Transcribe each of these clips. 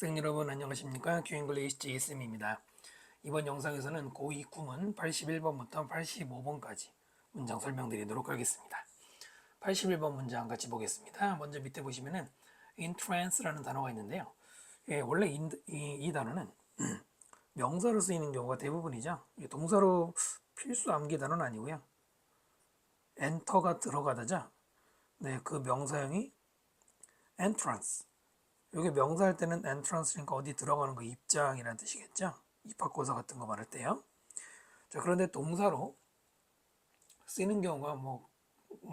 학생 여러분 안녕하십니까? 큐잉글리시 제이쌤입니다. 이번 영상에서는 고2 구문 81번부터 85번까지 문장 설명드리도록 하겠습니다. 81번 문장 같이 보겠습니다. 먼저 밑에 보시면은 entrance라는 단어가 있는데요. 원래 이 단어는 명사로 쓰이는 경우가 대부분이죠. 동사로 필수 암기 단어는 아니고요. enter가 들어가다죠. 네, 그 명사형이 entrance. 여기 명사할 때는 entrance니까 어디 들어가는 거 입장이라는 뜻이겠죠. 입학고사 같은 거 말할 때요. 자, 그런데 동사로 쓰는 경우가 뭐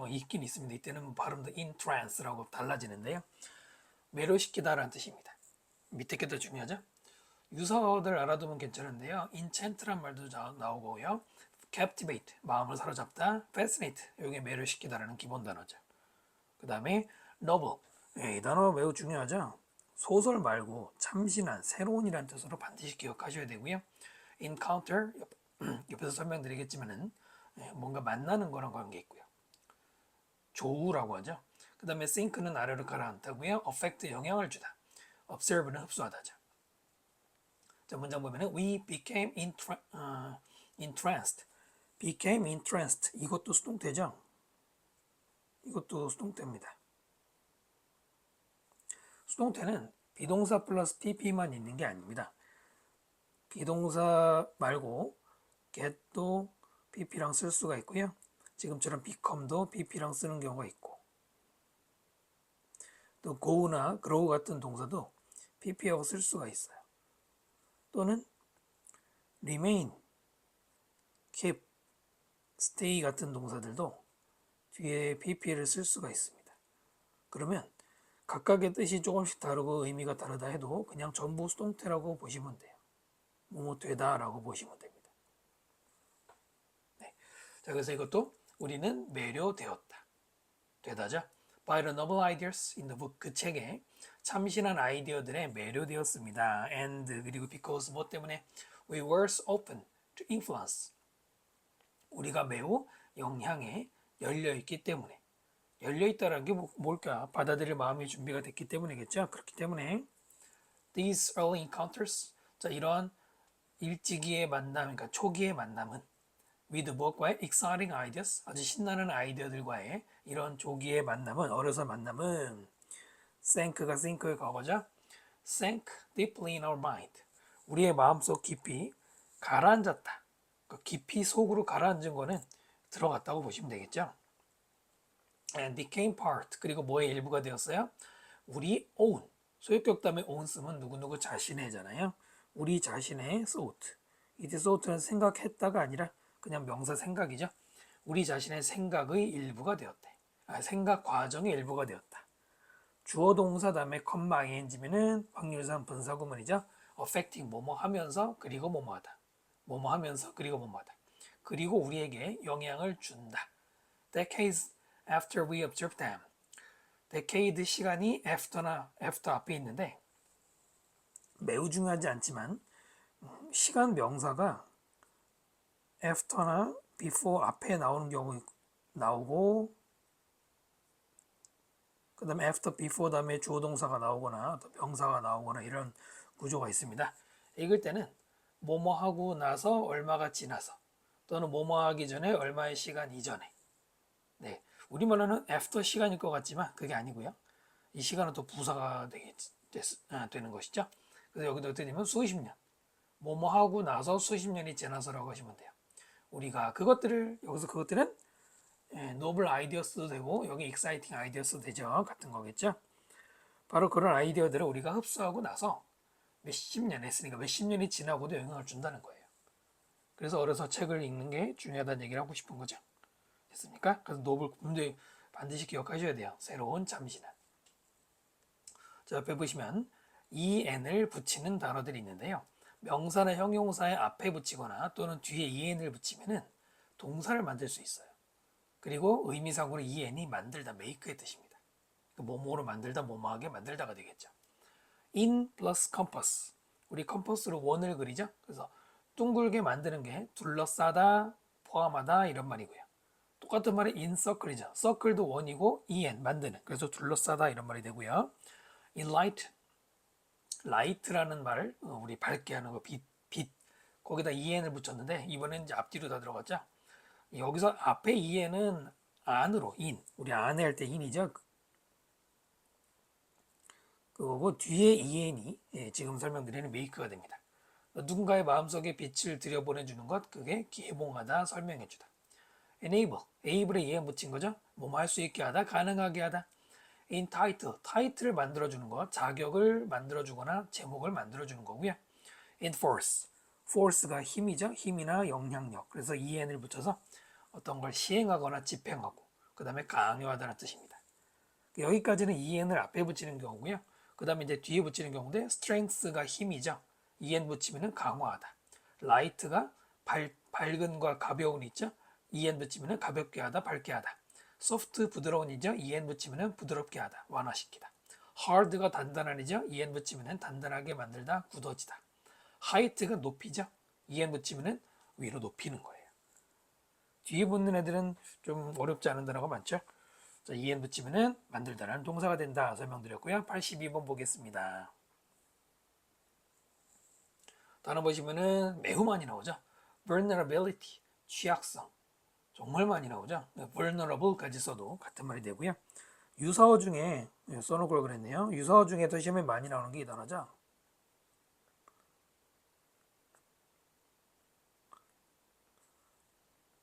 있긴 있습니다. 이때는 발음도 entrance라고 달라지는데요. 매료시키다라는 뜻입니다. 밑에 게 더 중요하죠. 유서들 알아두면 괜찮은데요. enchant란 말도 나오고요. captivate, 마음을 사로잡다. fascinate, 여기 매료시키다라는 기본 단어죠. 그 다음에 novel, 이 단어 매우 중요하죠. 소설 말고 참신한, 새로운이라는 뜻으로 반드시 기억하셔야 되고요. encounter, 옆에서 설명드리겠지만은 뭔가 만나는 거랑 관계 있고요. 조우라고 하죠. 그 다음에 sink는 아래로 가라앉다고요. affect, 영향을 주다. observe는 흡수하다죠. 자, 문장 보면은 we became entranced. became entranced. 이것도 수동태죠. 이것도 수동태입니다. 수동태는 비동사 플러스 pp만 있는 게 아닙니다. 비동사 말고 get도 pp랑 쓸 수가 있고요. 지금처럼 become도 pp랑 쓰는 경우가 있고, 또 go나 grow 같은 동사도 pp하고 쓸 수가 있어요. 또는 remain, keep, stay 같은 동사들도 뒤에 pp를 쓸 수가 있습니다. 그러면 각각의 뜻이 조금씩 다르고 의미가 다르다 해도 그냥 전부 수동태라고 보시면 돼요. 뭐뭐 되다라고 보시면 됩니다. 네. 자, 그래서 이것도 우리는 매료되었다. 되다죠. By the novel ideas in the book. 그 책에 참신한 아이디어들에 매료되었습니다. And 그리고 because 뭐 때문에 we were open to influence. 우리가 매우 영향에 열려있기 때문에. 열려있다는 게 뭘까? 받아들일 마음이 준비가 됐기 때문이겠죠. 그렇기 때문에 these early encounters, 자, 이러한 일찍이의 만남, 그러니까 초기의 만남은 with book과의 exciting ideas, 아주 신나는 아이디어들과의 이런 조기의 만남은, 어려서 만남은 sink가 think의 과거죠. sink deeply in our mind. 우리의 마음속 깊이 가라앉았다. 깊이 속으로 가라앉은 거는 들어갔다고 보시면 되겠죠. and became part, 그리고 뭐의 일부가 되었어요? 우리 own. 소유격 다음에 own 쓰면 누구누구 자신의잖아요. 우리 자신의 thought. 이때 thought는 생각했다가 아니라 그냥 명사 생각이죠. 우리 자신의 생각의 일부가 되었대. 생각 과정의 일부가 되었다. 주어 동사 다음에 컴마 ing면은 확률상 분사구문이죠. affecting 뭐뭐 하면서 그리고 뭐뭐 하다. 뭐뭐 하면서 그리고 뭐뭐 하다. 그리고 우리에게 영향을 준다. decades after we observe them. decade 시간이 after 앞에 있는데 매우 중요하지 않지만 시간 명사가 after나 before 앞에 나오는 경우 나오고, 그 다음에 after, before 다음에 주어 동사가 나오거나 명사가 나오거나 이런 구조가 있습니다. 읽을 때는 뭐뭐 하고 나서 얼마가 지나서, 또는 뭐뭐 하기 전에 얼마의 시간 이전에. 네, 우리말로는 after 시간일 것 같지만 그게 아니고요. 이 시간은 또 부사가 되는 것이죠. 그래서 여기도 어떻게 되면 수십 년, 뭐뭐 하고 나서 수십 년이 지나서라고 하시면 돼요. 우리가 그것들을, 여기서 그것들은 노블 아이디어스도 되고 여기 익사이팅 아이디어스도 되죠. 같은 거겠죠. 바로 그런 아이디어들을 우리가 흡수하고 나서 몇십 년 했으니까 몇십 년이 지나고도 영향을 준다는 거예요. 그래서 어려서 책을 읽는 게 중요하다는 얘기를 하고 싶은 거죠. 됐습니까? 그래서 노블 문제 반드시 기억하셔야 돼요. 새로운 참신한. 자, 옆에 보시면 en을 붙이는 단어들이 있는데요. 명사나 형용사의 앞에 붙이거나 또는 뒤에 en을 붙이면은 동사를 만들 수 있어요. 그리고 의미상으로 en이 만들다, make의 뜻입니다. 뭐뭐로 만들다, 뭐뭐하게 만들다가 되겠죠. in plus compass. 우리 컴퍼스로 원을 그리죠. 그래서 둥글게 만드는 게 둘러싸다, 포함하다 이런 말이고요. 똑같은 말이 in circle이죠. circle도 원이고 en 만드는, 그래서 둘러싸다 이런 말이 되고요. in light, light라는 말을 우리 밝게 하는 거 빛 거기다 en을 붙였는데 이번엔 이제 앞뒤로 다 들어갔죠. 여기서 앞에 en은 안으로 우리 안에 할 때 in이죠. 그거고 뒤에 en이 지금 설명드리는 make가 됩니다. 누군가의 마음속에 빛을 들여보내주는 것, 그게 개봉하다, 설명해주다. enable, able에 en 붙인 거죠. 뭐뭐 할 수 있게 하다, 가능하게 하다. entitle, title을 만들어주는 것, 자격을 만들어주거나 제목을 만들어주는 거고요. enforce, force가 힘이죠. 힘이나 영향력. 그래서 en을 붙여서 어떤 걸 시행하거나 집행하고, 그 다음에 강요하다는 뜻입니다. 여기까지는 en을 앞에 붙이는 경우고요. 그 다음에 이제 뒤에 붙이는 경우인데 strength가 힘이죠. en 붙이면 강화하다. light가 밝은과 가벼운 있죠. en 붙이면 가볍게 하다, 밝게 하다. soft 부드러운 이죠. en 붙이면 부드럽게 하다, 완화시키다. hard가 단단한 이죠. en 붙이면 단단하게 만들다, 굳어지다. height가 높이죠. en 붙이면 위로 높이는 거예요. 뒤에 붙는 애들은 좀 어렵지 않은 단어가 많죠. 자, en 붙이면 만들다라는 동사가 된다 설명드렸고요. 82번 보겠습니다. 단어 보시면은 매우 많이 나오죠. vulnerability, 취약성. 정말 많이 나오죠. vulnerable까지 써도 같은 말이 되고요. 유사어 중에 써놓을 걸 그랬네요. 유사어 중에 더 시험에 많이 나오는 게 이 단어죠.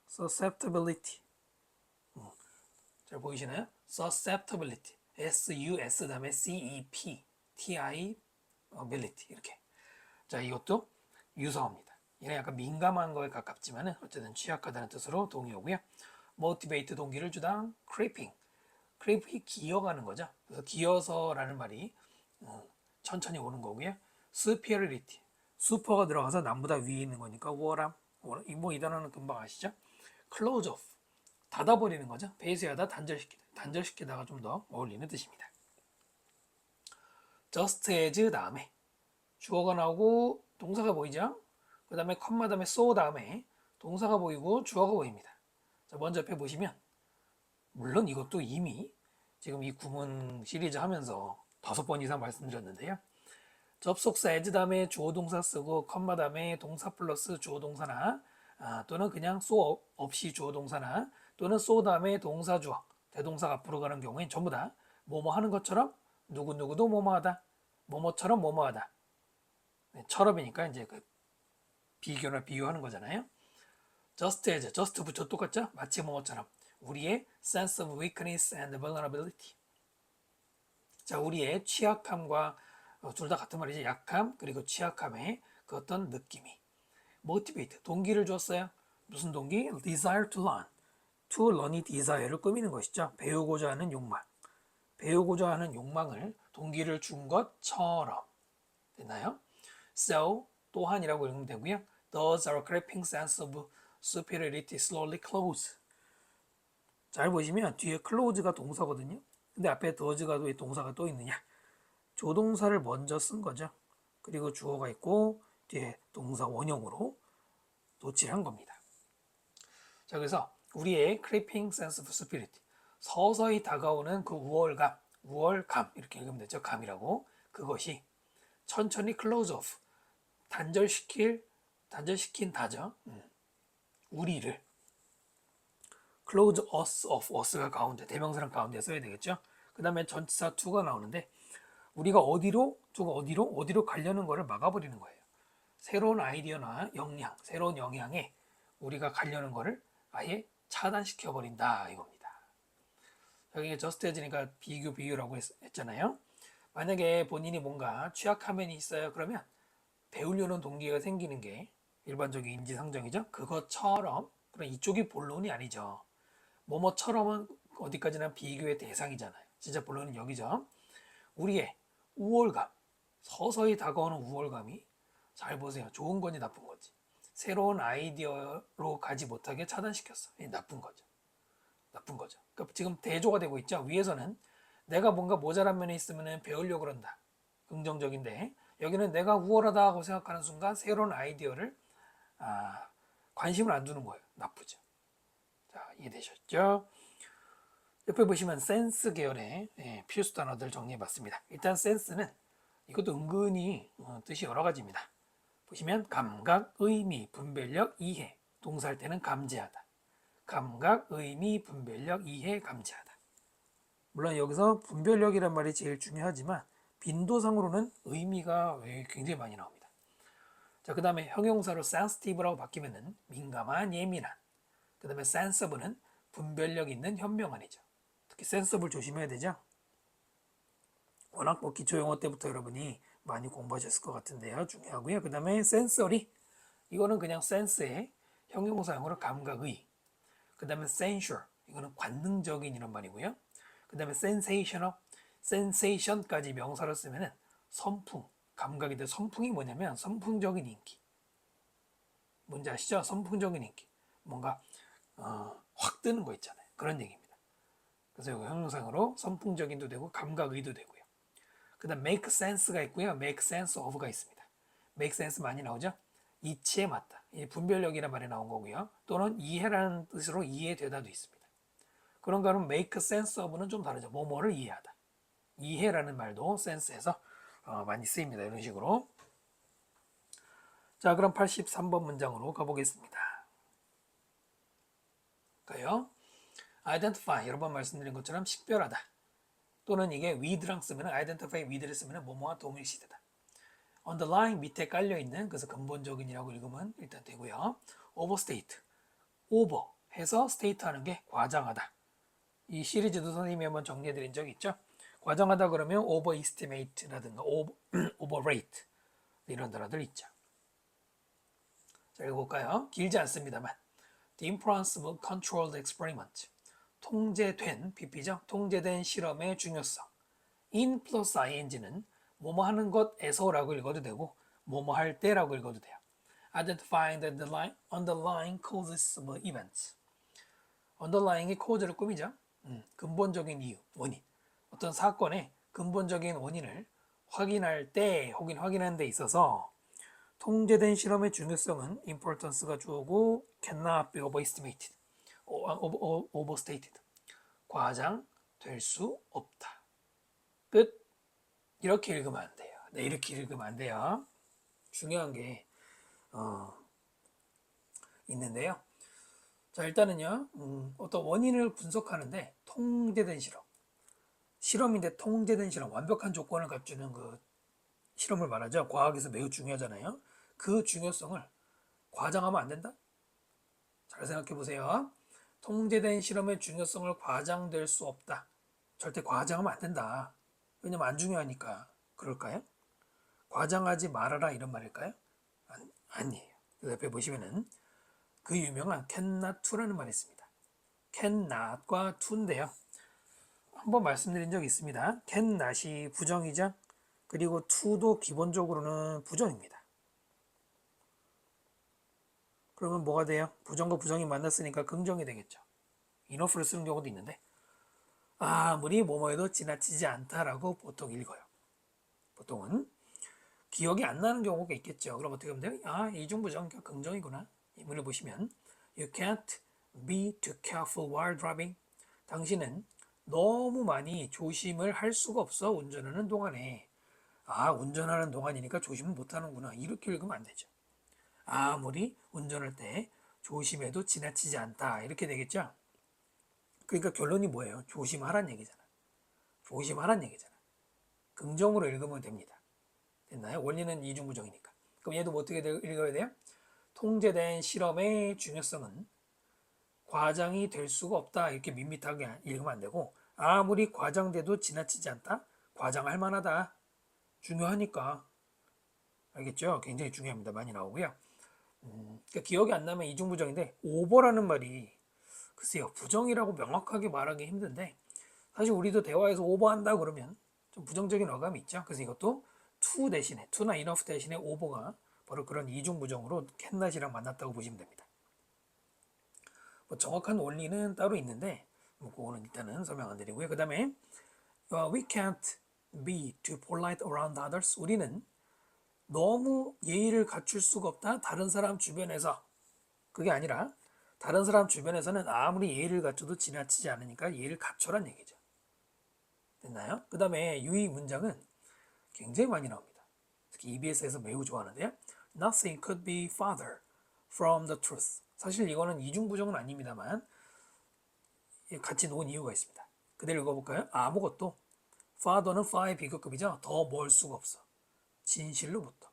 susceptibility. 잘 보이시나요? susceptibility. S-U-S 다음에 C-E-P, T-I, ability 이렇게. 자, 이것도 유사어입니다. 얘는 약간 민감한 거에 가깝지만은 어쨌든 취약하다는 뜻으로 동의어고요. motivate 동기를 주다. creeping. creep이 기어가는 거죠. 그래서 기어서라는 말이 천천히 오는 거고요. superiority. 슈퍼가 들어가서 남보다 위에 있는 거니까 우월함. 뭐 이 단어는 금방 아시죠? close off. 닫아버리는 거죠. 배제하다, 단절시키다. 단절시키다가 좀 더 어울리는 뜻입니다. just as 다음에 주어가 나오고 동사가 보이죠? 그 다음에 컴마 다음에 so 다음에 동사가 보이고 주어가 보입니다. 자, 먼저 옆에 보시면 물론 이것도 이미 지금 이 구문 시리즈 하면서 5번 이상 말씀드렸는데요. 접속사 as 다음에 주어 동사 쓰고 컴마 다음에 동사 플러스 주어 동사나 또는 그냥 so 없이 주어 동사나 또는 so 다음에 동사 주어 대동사가 앞으로 가는 경우엔 전부 다 뭐뭐 하는 것처럼 누구누구도 뭐뭐 하다 뭐뭐처럼 뭐뭐 하다 처럼이니까 이제 그 비교나 비유하는 거잖아요. just as, just 붙여 똑같죠? 마치 뭐뭐처럼 우리의 sense of weakness and vulnerability. 자, 우리의 취약함과 둘 다 같은 말이죠. 약함 그리고 취약함의 그 어떤 느낌이. motivate, 동기를 줬어요. 무슨 동기? desire to learn. to learn이 desire를 꾸미는 것이죠. 배우고자 하는 욕망. 배우고자 하는 욕망을 동기를 준 것처럼. 됐나요? So, 또한이라고 읽으면 되고요. Does our creeping sense of superiority slowly close? 잘 보시면 뒤에 close가 동사거든요. 근데 앞에 does가 왜 동사가 또 있느냐? 조동사를 먼저 쓴 거죠. 그리고 주어가 있고 뒤에 동사 원형으로 도치한 겁니다. 자, 그래서 우리의 creeping sense of superiority, 서서히 다가오는 그 우월감 이렇게 읽으면 되죠. 감이라고. 그것이 천천히 close off, 단절시킨다죠. 우리를 close us off, us가 가운데 대명사랑 가운데 써야 되겠죠. 그 다음에 전치사 to가 나오는데 우리가 어디로 가려는 거를 막아버리는 거예요. 새로운 아이디어나 역량, 새로운 영향에 우리가 가려는 거를 아예 차단시켜버린다 이겁니다. 여기 just as니까 비유라고 했잖아요. 만약에 본인이 뭔가 취약함이 있어요. 그러면 배우려는 동기가 생기는 게 일반적인 인지상정이죠. 그것처럼, 그럼 이쪽이 본론이 아니죠. 뭐뭐처럼은 어디까지나 비교의 대상이잖아요. 진짜 본론은 여기죠. 우리의 우월감, 서서히 다가오는 우월감이, 잘 보세요. 좋은 건지 나쁜 건지. 새로운 아이디어로 가지 못하게 차단시켰어. 나쁜 거죠. 나쁜 거죠. 그러니까 지금 대조가 되고 있죠. 위에서는 내가 뭔가 모자란 면이 있으면 배우려고 그런다. 긍정적인데 여기는 내가 우월하다고 생각하는 순간 새로운 아이디어를 관심을 안 두는 거예요. 나쁘죠. 자, 이해되셨죠? 옆에 보시면 센스 계열의 필수 단어들 정리해봤습니다. 일단 센스는 이것도 은근히 뜻이 여러 가지입니다. 보시면 감각, 의미, 분별력, 이해. 동사할 때는 감지하다. 감각, 의미, 분별력, 이해, 감지하다. 물론 여기서 분별력이란 말이 제일 중요하지만 빈도상으로는 의미가 굉장히 많이 나옵니다. 자, 그 다음에 형용사로 sensitive라고 바뀌면은 민감한, 예민한. 그 다음에 sensible는 분별력 있는, 현명한이죠. 특히 sensible 조심해야 되죠. 워낙 뭐 기초 영어 때부터 여러분이 많이 공부하셨을 것 같은데요. 중요하고요. 그 다음에 sensory. 이거는 그냥 sense의 형용사형으로 감각의. 그 다음에 sensual. 이거는 관능적인 이런 말이고요. 그 다음에 sensational. sensation까지 명사로 쓰면은 선풍. 감각인데 선풍이 뭐냐면 선풍적인 인기. 뭔지 아시죠? 선풍적인 인기. 뭔가 확 뜨는 거 있잖아요. 그런 얘기입니다. 그래서 이거 형용사형으로 선풍적인도 되고 감각의도 되고요. 그 다음 make sense가 있고요. make sense of가 있습니다. make sense 많이 나오죠? 이치에 맞다. 분별력이라는 말이 나온 거고요. 또는 이해라는 뜻으로 이해되다도 있습니다. 그런가 하면 make sense of는 좀 다르죠. 뭐뭐를 이해하다. 이해라는 말도 sense에서 많이 쓰입니다. 이런 식으로. 자, 그럼 83번 문장으로 가보겠습니다. 가요. identify, 여러 번 말씀드린 것처럼 식별하다. 또는 이게 with랑 쓰면 identify with를 쓰면 뭐뭐와 동일시되다. underline 밑에 깔려있는, 그래서 근본적인이라고 읽으면 일단 되고요. overstate, over 해서 state 하는 게 과장하다. 이 시리즈도 선생님이 한번 정리해드린 적 있죠. 과장하다 그러면 overestimate라든가 overrate 이런 단어들 있죠. 자, 읽어볼까요? 길지 않습니다만 The importance of controlled experiment. 통제된, PP죠? 통제된 실험의 중요성. in 플러스 ing는 뭐뭐 하는 것에서라고 읽어도 되고 뭐뭐 할 때라고 읽어도 돼요. Identifying the underlying causes of events. underlying이 cause를 꾸미죠. 근본적인 이유, 원인. 어떤 사건의 근본적인 원인을 확인할 때 혹은 확인하는 데 있어서 통제된 실험의 중요성은 importance가 주어고 cannot be overestimated, overstated. 과장될 수 없다. 끝. 이렇게 읽으면 안 돼요. 네, 이렇게 읽으면 안 돼요. 중요한 게 있는데요. 자, 일단은요. 어떤 원인을 분석하는데 통제된 실험. 실험인데 통제된 실험, 완벽한 조건을 갖추는 그 실험을 말하죠. 과학에서 매우 중요하잖아요. 그 중요성을 과장하면 안 된다? 잘 생각해 보세요. 통제된 실험의 중요성을 과장될 수 없다. 절대 과장하면 안 된다. 왜냐면 안 중요하니까. 그럴까요? 과장하지 말아라 이런 말일까요? 아니에요. 옆에 보시면은 그 유명한 cannot to라는 말이 있습니다. cannot과 to인데요. 한번 말씀드린 적이 있습니다. cannot이 부정이죠. 그리고 to도 기본적으로는 부정입니다. 그러면 뭐가 돼요? 부정과 부정이 만났으니까 긍정이 되겠죠. enough를 쓰는 경우도 있는데 아무리 뭐뭐해도 지나치지 않다라고 보통 읽어요. 보통은 기억이 안 나는 경우가 있겠죠. 그럼 어떻게 하면 돼요? 아, 이중부정 긍정이구나. 이 문을 보시면 You can't be too careful while driving. 당신은 너무 많이 조심을 할 수가 없어. 운전하는 동안에. 아, 운전하는 동안이니까 조심을 못하는구나. 이렇게 읽으면 안 되죠. 아무리 운전할 때 조심해도 지나치지 않다. 이렇게 되겠죠. 그러니까 결론이 뭐예요? 조심하란 얘기잖아. 조심하란 얘기잖아. 긍정으로 읽으면 됩니다. 됐나요? 원리는 이중부정이니까. 그럼 얘도 어떻게 읽어야 돼요? 통제된 실험의 중요성은 과장이 될 수가 없다. 이렇게 밋밋하게 읽으면 안 되고 아무리 과장돼도 지나치지 않다. 과장할 만하다. 중요하니까. 알겠죠? 굉장히 중요합니다. 많이 나오고요. 그러니까 기억이 안 나면 이중부정인데 오버라는 말이 글쎄요. 부정이라고 명확하게 말하기 힘든데 사실 우리도 대화에서 오버한다 그러면 좀 부정적인 어감이 있죠. 그래서 이것도 to 대신에 to나 enough 대신에 over가 바로 그런 이중부정으로 cannot이랑 만났다고 보시면 됩니다. 뭐 정확한 원리는 따로 있는데 뭐 그거는 일단은 설명 안 드리고요. 그 다음에 we can't be too polite around others. 우리는 너무 예의를 갖출 수가 없다. 다른 사람 주변에서. 그게 아니라 다른 사람 주변에서는 아무리 예의를 갖춰도 지나치지 않으니까 예의를 갖춰란 얘기죠. 됐나요? 그 다음에 유의 문장은 굉장히 많이 나옵니다. 특히 EBS에서 매우 좋아하는데요. Nothing could be farther from the truth. 사실 이거는 이중부정은 아닙니다만 같이 놓은 이유가 있습니다. 그대로 읽어볼까요? 아무것도 farther는 far의 비교급이죠. 더 멀 수가 없어. 진실로부터.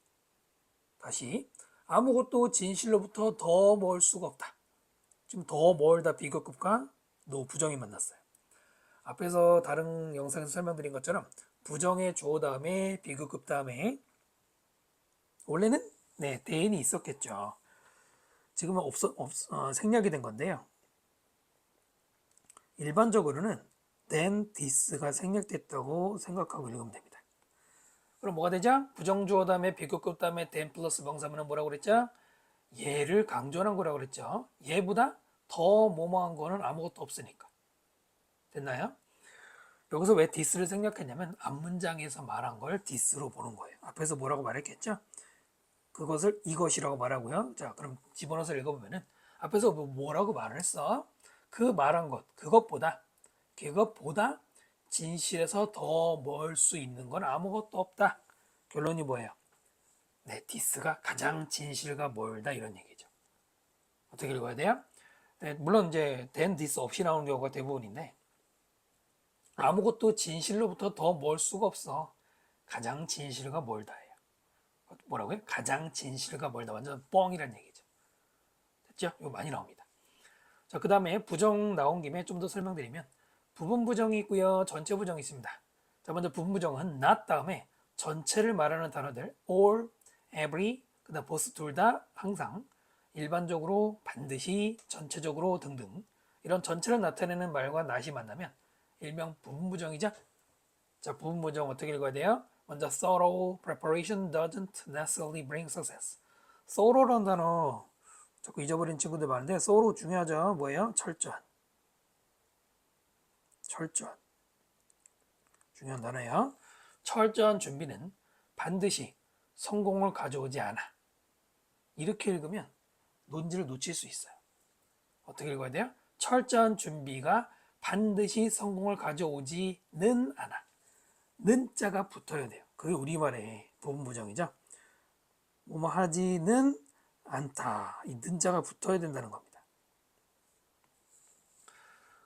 다시 아무것도 진실로부터 더 멀 수가 없다. 지금 더 멀다 비교급과 노 부정이 만났어요. 앞에서 다른 영상에서 설명드린 것처럼 부정의 주어 다음에 비교급 다음에 원래는 대인이 있었겠죠. 지금은 생략이 된 건데요. 일반적으로는 then this가 생략됐다고 생각하고 읽으면 됩니다. 그럼 뭐가 되죠? 부정주어 다음에 비교급 다음에 then 플러스 명사문은 뭐라고 그랬죠? 얘를 강조한 거라고 그랬죠. 얘보다 더 뭐뭐한 거는 아무것도 없으니까. 됐나요? 여기서 왜 this를 생략했냐면 앞문장에서 말한 걸 this로 보는 거예요. 앞에서 뭐라고 말했겠죠? 그것을 이것이라고 말하고요. 자, 그럼 집어넣어서 읽어보면은 앞에서 뭐라고 말을 했어? 그 말한 것, 그것보다 진실에서 더 멀 수 있는 건 아무것도 없다. 결론이 뭐예요? this가 가장 진실과 멀다 이런 얘기죠. 어떻게 읽어야 돼요? 물론 이제 then this 없이 나오는 경우가 대부분인데 아무것도 진실로부터 더 멀 수가 없어. 가장 진실과 멀다예요. 뭐라고요? 가장 진실과 멀다. 완전 뻥이란 얘기죠. 됐죠? 이거 많이 나옵니다. 자, 그 다음에 부정 나온 김에 좀 더 설명드리면 부분 부정이 있고요. 전체 부정이 있습니다. 자, 먼저 부분 부정은 not 다음에 전체를 말하는 단어들 all, every, 그 다음 both 둘 다, 항상, 일반적으로, 반드시, 전체적으로 등등 이런 전체를 나타내는 말과 not이 만나면 일명 부분 부정이죠. 자, 부분 부정 어떻게 읽어야 돼요? 먼저 thorough preparation doesn't necessarily bring success. thorough라는 단어 자꾸 잊어버린 친구들 많은데 thorough 중요하죠. 뭐예요? 철저한. 중요한 단어예요. 철저한 준비는 반드시 성공을 가져오지 않아. 이렇게 읽으면 논지를 놓칠 수 있어요. 어떻게 읽어야 돼요? 철저한 준비가 반드시 성공을 가져오지는 않아. 는 자가 붙어야 돼요. 그게 우리말의 부분 부정이죠. 뭐뭐 하지는 않다. 이 는 자가 붙어야 된다는 겁니다.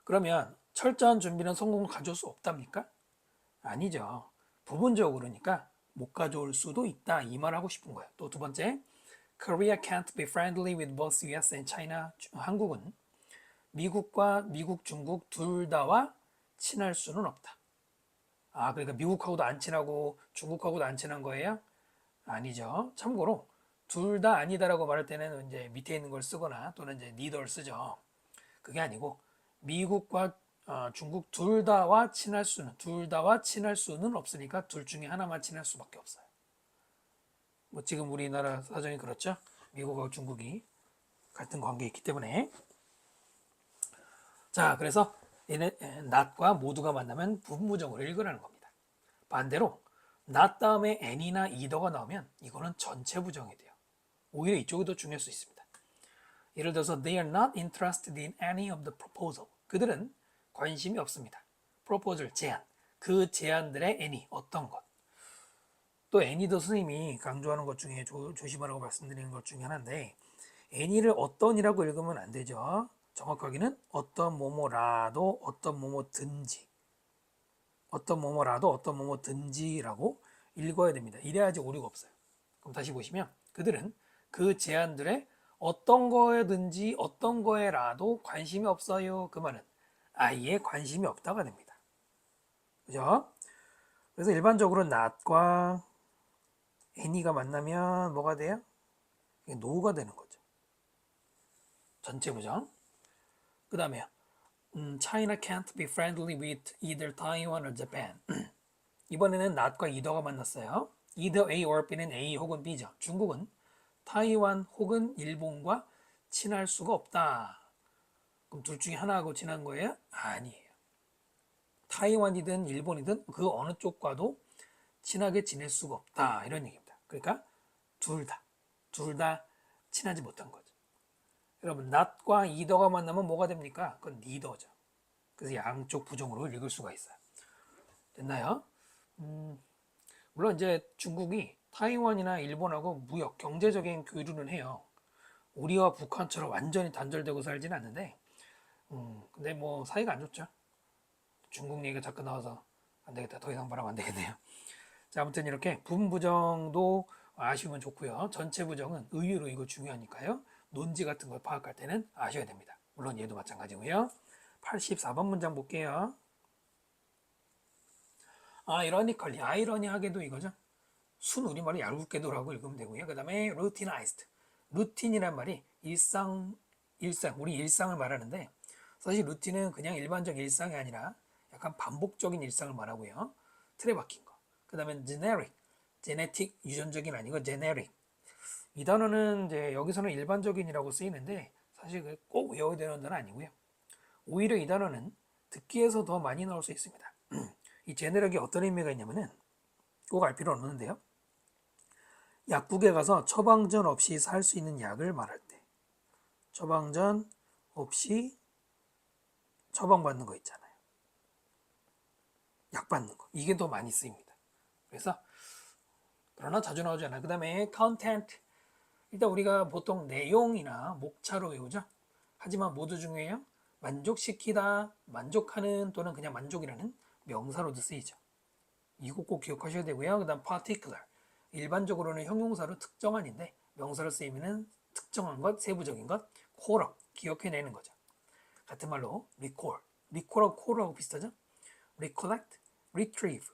그러면 철저한 준비는 성공을 가져올 수 없답니까? 아니죠. 부분적으로니까 못 가져올 수도 있다. 이 말 하고 싶은 거예요. 또 두 번째, Korea can't be friendly with both US and China. 한국은 미국과 미국, 중국 둘 다와 친할 수는 없다. 아, 그러니까 미국하고도 안 친하고 중국하고도 안 친한 거예요? 아니죠. 참고로 둘 다 아니다라고 말할 때는 이제 밑에 있는 걸 쓰거나 또는 이제 neither 쓰죠. 그게 아니고 미국과 중국 둘 다와 친할 수는 없으니까 둘 중에 하나만 친할 수밖에 없어요. 뭐 지금 우리나라 사정이 그렇죠. 미국하고 중국이 같은 관계에 있기 때문에. 자, 그래서 얘네 not과 모두가 만나면 부분부정으로 읽으라는 겁니다. 반대로 not 다음에 and이나 either가 나오면 이거는 전체 부정이 돼요. 오히려 이쪽이 더 중요할 수 있습니다. 예를 들어서 they are not interested in any of the proposal. 그들은 관심이 없습니다. proposal 제안. 그 제안들의 any 어떤 것. 또 any도 스님이 강조하는 것 중에 조심하라고 말씀드리는 것 중에 하나인데 any를 어떤이라고 읽으면 안 되죠. 정확하게는 어떤 뭐뭐라도 어떤 뭐뭐든지 어떤 뭐뭐라도 어떤 뭐뭐든지라고 읽어야 됩니다. 이래야지 오류가 없어요. 그럼 다시 보시면 그들은 그 제안들에 어떤 거에든지 어떤 거에라도 관심이 없어요. 그 말은 아예 관심이 없다가 됩니다. 그죠? 그래서 일반적으로 not과 any가 만나면 뭐가 돼요? no가 되는 거죠. 전체 부정. 그 다음에 China can't be friendly with either Taiwan or Japan. 이번에는 not과 either가 만났어요. either A or B는 A 혹은 B죠. 중국은 타이완 혹은 일본과 친할 수가 없다. 그럼 둘 중에 하나하고 친한 거예요? 아니에요. 타이완이든 일본이든 그 어느 쪽과도 친하게 지낼 수가 없다. 이런 얘기입니다. 그러니까 둘 다 친하지 못한 거죠. 여러분 not과 either가 만나면 뭐가 됩니까? 그건 neither죠. 그래서 양쪽 부정으로 읽을 수가 있어요. 됐나요? 물론 이제 중국이 타이완이나 일본하고 무역, 경제적인 교류는 해요. 우리와 북한처럼 완전히 단절되고 살지는 않는데, 근데 뭐 사이가 안 좋죠. 중국 얘기가 자꾸 나와서 안 되겠다. 더 이상 말하면 안 되겠네요. 자, 아무튼 이렇게 분부정도 아시면 좋고요. 전체 부정은 의외로 이거 중요하니까요. 논지 같은 걸 파악할 때는 아셔야 됩니다. 물론 얘도 마찬가지고요. 84번 문장 볼게요. 아이러니컬리, 아이러니하게도 이거죠. 순 우리말로 얄궂게도라고 읽으면 되고요. 그 다음에 routinized. 루틴이란 말이 우리 일상을 말하는데 사실 루틴은 그냥 일반적 일상이 아니라 약간 반복적인 일상을 말하고요. 틀에 박힌 거. 그 다음에 generic, genetic 유전적인 아니고 generic. 이 단어는 이제 여기서는 일반적인이라고 쓰이는데 사실 꼭 외워야 되는 단어는 아니고요. 오히려 이 단어는 듣기에서 더 많이 나올 수 있습니다. 이 제네릭이 어떤 의미가 있냐면은 꼭 알 필요는 없는데요. 약국에 가서 처방전 없이 살 수 있는 약을 말할 때 처방전 없이 처방받는 거 있잖아요. 약 받는 거. 이게 더 많이 쓰입니다. 그래서 그러나 자주 나오지 않아요. 그 다음에 content. 일단 우리가 보통 내용이나 목차로 외우죠. 하지만 모두 중요해요. 만족시키다, 만족하는 또는 그냥 만족이라는 명사로도 쓰이죠. 이거 꼭 기억하셔야 되고요. 그 다음 particular. 일반적으로는 형용사로 특정한인데 명사로 쓰이면 특정한 것, 세부적인 것, core 기억해내는 거죠. 같은 말로 recall. recall하고 core하고 비슷하죠? recollect, retrieve,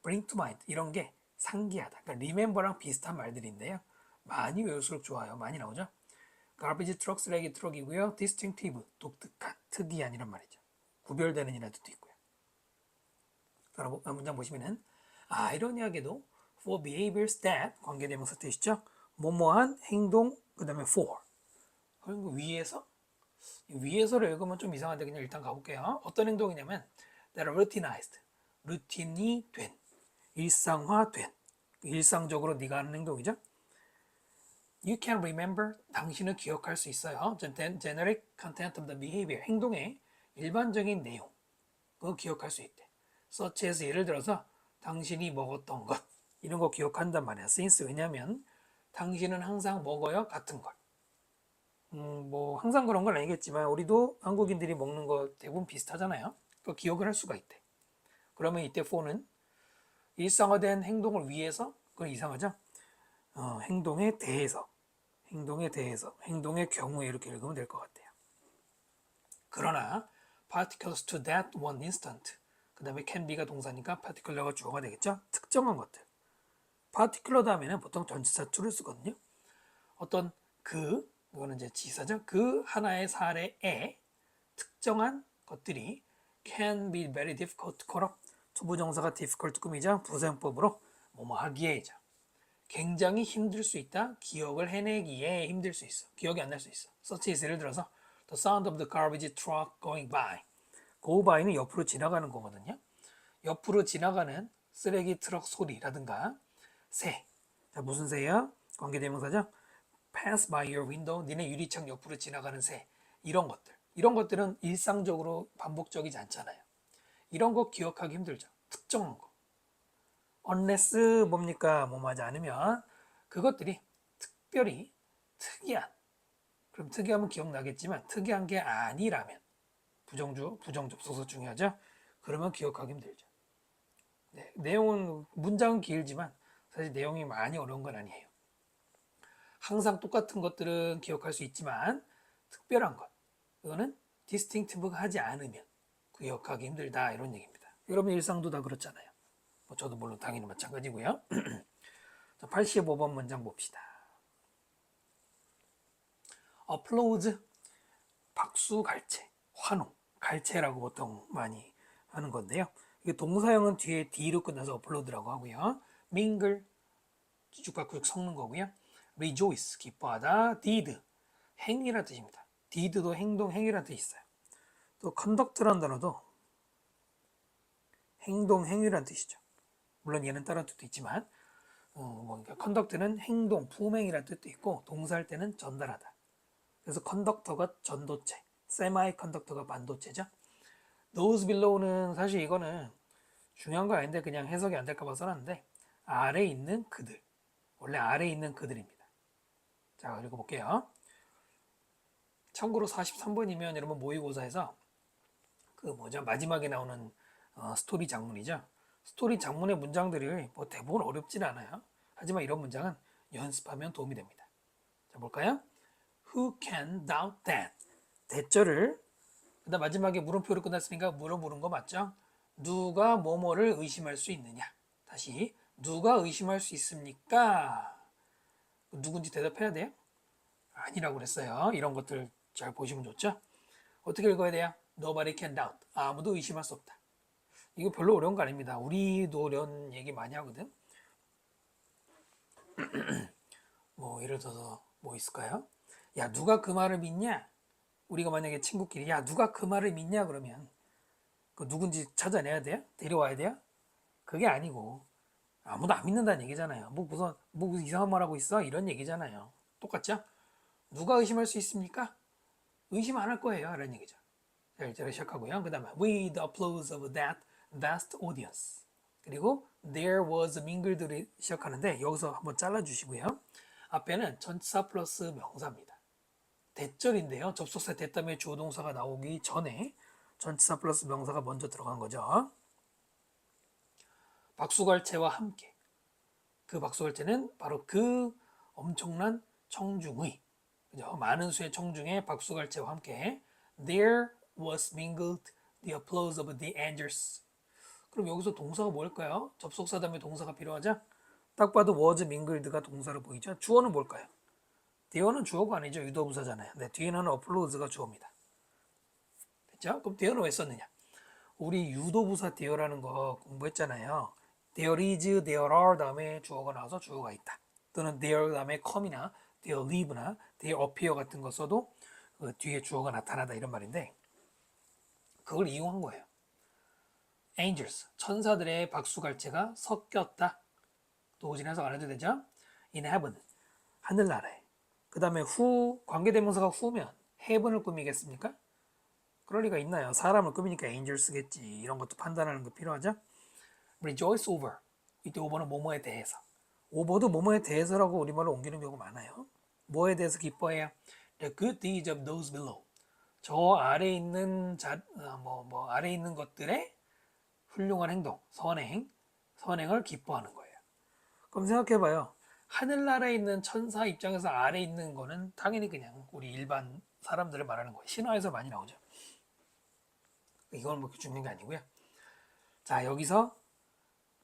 bring to mind 이런 게 상기하다. 그러니까 remember랑 비슷한 말들인데요. 많이 외울수록 좋아요. 많이 나오죠? garbage truck 쓰레기 트럭이고요. distinctive 독특한, 특이한 이란 말이죠. 구별되는 이라는 뜻도 있고요. 그럼 문장 보시면은 아이러니하게도 for behaviors that 관계대명사 뜻이죠. 뭐뭐한 행동 그 다음에 for 그리고 위에서를 읽으면 좀 이상한데 그냥 일단 가볼게요. 어떤 행동이냐면 that are routinized 루틴이 된 일상화된 일상적으로 네가 하는 행동이죠. You can remember 당신은 기억할 수 있어요. Generic content of the behavior 행동의 일반적인 내용 그거 기억할 수 있대. such as 예를 들어서 당신이 먹었던 것 이런 거 기억한단 말이야. since 왜냐면 당신은 항상 먹어요 같은 것. 뭐 항상 그런 건 아니겠지만 우리도 한국인들이 먹는 거 대부분 비슷하잖아요. 그 기억을 할 수가 있대. 그러면 이때 for는 일상화된 행동을 위해서 그건 이상하죠? 행동에 대해서 행동의 경우에 이렇게 읽으면 될 것 같아요. 그러나 particles to that one instant 그 다음에 can be가 동사니까 particular가 주어가 되겠죠? 특정한 것들. particular 다음에는 보통 전치사 to를 쓰거든요. 어떤 이거는 이제 지사죠. 그 하나의 사례에 특정한 것들이 can be very difficult to call up. 투부정사가 difficult 꾸미자 부사용법으로 뭐뭐 하기에죠. 굉장히 힘들 수 있다. 기억을 해내기에 힘들 수 있어. 기억이 안 날 수 있어. such as 예를 들어서 the sound of the garbage truck going by. go by는 옆으로 지나가는 거거든요. 옆으로 지나가는 쓰레기 트럭 소리라든가 새. 자, 무슨 새야? 관계대명사죠. pass by your window. 니네 유리창 옆으로 지나가는 새. 이런 것들. 이런 것들은 일상적으로 반복적이지 않잖아요. 이런 거 기억하기 힘들죠. 특정한 거. unless 뭡니까? 뭐하지 않으면 그것들이 특별히 특이한 그럼 특이하면 기억나겠지만 특이한 게 아니라면 부정접속사 중요하죠. 그러면 기억하기 힘들죠. 네, 내용은 문장은 길지만 사실 내용이 많이 어려운 건 아니에요. 항상 똑같은 것들은 기억할 수 있지만 특별한 것 이거는 디스팅티브가 하지 않으면 기억하기 힘들다 이런 얘기입니다. 여러분 일상도 다 그렇잖아요. 저도 물론 당연히 마찬가지고요. 85번 문장 봅시다. applause 박수 갈채 환호 갈채라고 보통 많이 하는 건데요. 이게 동사형은 뒤에 D로 끝나서 applaud라고 하고요. mingle 뒤죽박죽 섞는 거고요. rejoice 기뻐하다 did 행위라는 뜻입니다. did도 행동 행위라는 뜻이 있어요. 또 conduct라는 단어도 행동 행위라는 뜻이죠. 물론 얘는 다른 뜻도 있지만 그러니까 conduct는 행동 품행이라는 뜻도 있고 동사할 때는 전달하다. 그래서 conductor가 전도체 semiconductor가 반도체죠. those below는 사실 이거는 중요한 거 아닌데 그냥 해석이 안 될까 봐 써놨는데 아래 있는 그들. 원래 아래 있는 그들입니다. 자, 읽어볼게요. 참고로 43번이면 여러분 모의고사에서 마지막에 나오는 스토리 장문이죠. 스토리 장문의 문장들이 뭐 대부분 어렵진 않아요. 하지만 이런 문장은 연습하면 도움이 됩니다. 자, 볼까요? Who can doubt that? 대절을 그다음 마지막에 물음표로 끝났으니까 물은 거 맞죠? 누가 뭐뭐를 의심할 수 있느냐? 다시 누가 의심할 수 있습니까? 누군지 대답해야 돼요? 아니라고 그랬어요. 이런 것들 잘 보시면 좋죠? 어떻게 읽어야 돼요? Nobody can doubt. 아무도 의심할 수 없다. 이거 별로 어려운 거 아닙니다. 우리도 이런 얘기 많이 하거든. 뭐 예를 들어서 뭐 있을까요? 야, 누가 그 말을 믿냐? 우리가 만약에 친구끼리 야, 누가 그 말을 믿냐 그러면 그 누군지 찾아내야 돼요? 데려와야 돼요? 그게 아니고 아무도 안 믿는다는 얘기잖아요. 무슨 이상한 말 하고 있어? 이런 얘기잖아요. 똑같죠? 누가 의심할 수 있습니까? 의심 안 할 거예요. 라는 얘기죠. 자, 1절에 시작하고요. 그 다음에 with the applause of that vast audience. 그리고 there was mingled들이 시작하는데 여기서 한번 잘라주시고요. 앞에는 전치사 플러스 명사입니다. 대절인데요. 접속사 대다음에 주어 동사가 나오기 전에 전치사 플러스 명사가 먼저 들어간 거죠. 박수갈채와 함께. 그 박수갈채는 바로 그 엄청난 청중의, 그죠? 많은 수의 청중의 박수갈채와 함께 there was mingled the applause of the angels. 그럼 여기서 동사가 뭘까요? 접속사 다음에 동사가 필요하죠? 딱 봐도 was mingled가 동사로 보이죠? 주어는 뭘까요? there는 주어가 아니죠. 유도부사잖아요. 네, 뒤에는 applause가 주어입니다. 됐죠? 그럼 there는 왜 썼느냐? 우리 유도부사 there라는 거 공부했잖아요. there is, there are 다음에 주어가 나와서 주어가 있다. 또는 there 다음에 come이나 there live나 there appear 같은 거 써도 그 뒤에 주어가 나타나다 이런 말인데 그걸 이용한 거예요. angels, 천사들의 박수갈채가 섞였다. 또 오진 해석 안 해도 되죠? in heaven, 하늘나라에. 그 다음에 who, 관계대명사가 who면 heaven을 꾸미겠습니까? 그럴 리가 있나요? 사람을 꾸미니까 angels겠지. 이런 것도 판단하는 거 필요하죠? rejoice over, 이때 over는 뭐뭐에 대해서. over도 뭐뭐에 대해서라고 우리말로 옮기는 경우가 많아요. 뭐에 대해서 기뻐해요? the good deeds of those below. 저 아래 있는 아래 있는 것들의 훌륭한 행동, 선행을 기뻐하는 거예요. 그럼 생각해봐요. 하늘나라에 있는 천사 입장에서 아래 있는 거는 당연히 그냥 우리 일반 사람들을 말하는 거예요. 신화에서 많이 나오죠. 이건 뭐 중요한 게 아니고요. 자, 여기서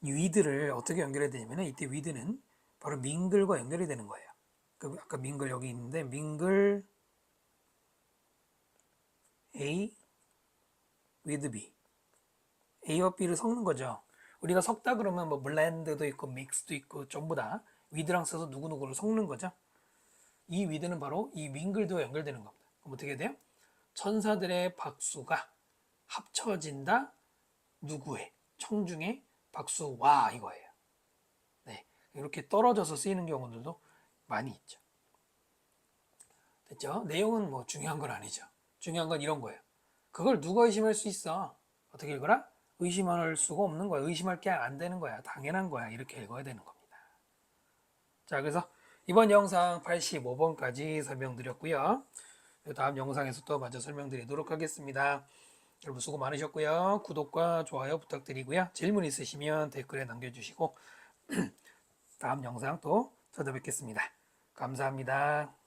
위드를 어떻게 연결해야 되냐면 이때 위드는 바로 밍글과 연결이 되는 거예요. 아까 밍글 여기 있는데 밍글 A with B. A와 B를 섞는 거죠. 우리가 섞다 그러면 뭐 블렌드도 있고 믹스도 있고 전부 다 위드랑 써서 누구누구를 섞는 거죠. 이 위드는 바로 이 밍글드와 연결되는 겁니다. 그럼 어떻게 돼요? 천사들의 박수가 합쳐진다. 누구의? 청중의 박수와 이거예요. 네, 이렇게 떨어져서 쓰이는 경우들도 많이 있죠. 됐죠? 내용은 뭐 중요한 건 아니죠. 중요한 건 이런 거예요. 그걸 누가 의심할 수 있어? 어떻게 읽어라? 의심할 수가 없는 거야. 의심할 게 안 되는 거야. 당연한 거야. 이렇게 읽어야 되는 겁니다. 자, 그래서 이번 영상 85번까지 설명드렸고요. 다음 영상에서 또 마저 설명드리도록 하겠습니다. 여러분 수고 많으셨고요. 구독과 좋아요 부탁드리고요. 질문 있으시면 댓글에 남겨주시고 다음 영상 또 찾아뵙겠습니다. 감사합니다.